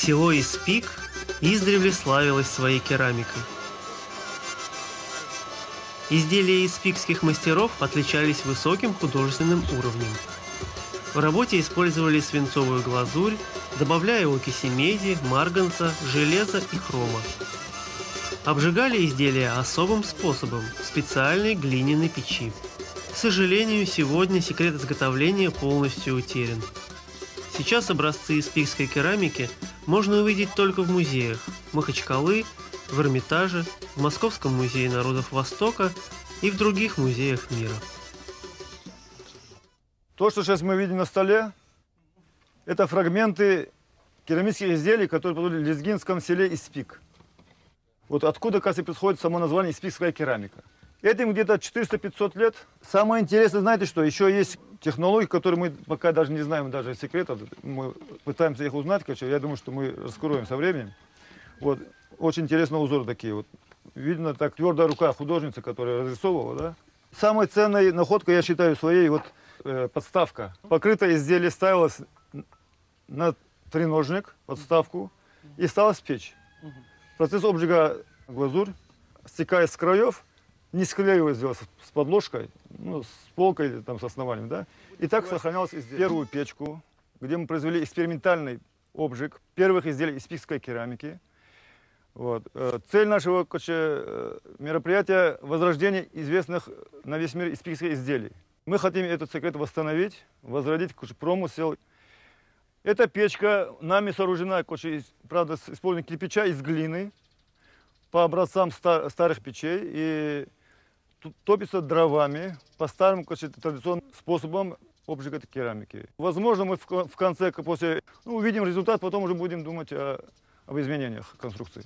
Село Испик издревле славилось своей керамикой. Изделия испикских мастеров отличались высоким художественным уровнем. В работе использовали свинцовую глазурь, добавляя окиси меди, марганца, железа и хрома. Обжигали изделия особым способом в специальной глиняной печи. К сожалению, сегодня секрет изготовления полностью утерян. Сейчас образцы испикской керамики можно увидеть только в музеях Махачкалы, в Эрмитаже, в Московском музее народов Востока и в других музеях мира. То, что сейчас мы видим на столе, это фрагменты керамических изделий, которые производили в лезгинском селе Испик. Вот откуда, кажется, происходит само название испикская керамика. Этим где-то 400-500 лет. Самое интересное, знаете что, еще есть технологии, которые мы пока даже не знаем, даже секретов. Мы пытаемся их узнать, короче, я думаю, что мы раскроем со временем. Вот, очень интересные узоры такие. Вот. Видно, так твердая рука художницы, которая разрисовывала, да? Самой ценной находкой, я считаю, своей вот подставка. Покрытое изделие ставилось на треножник, подставку, и ставилось в печь. Процесс обжига глазурь, стекая с краев, не склеиваясь с подложкой, ну, с полкой или там, с основанием, да? И так сохранялось изделие. Первую печку, где мы произвели экспериментальный обжиг первых изделий испикской керамики. Вот. Цель нашего мероприятия – возрождение известных на весь мир испикских изделий. Мы хотим этот секрет восстановить, возродить промысел. Эта печка нами сооружена, правда, с использованием кирпича из глины по образцам старых печей и топится дровами по старым традиционным способам обжига этой керамики. Возможно, мы в конце, после увидим результат, потом уже будем думать об изменениях конструкции.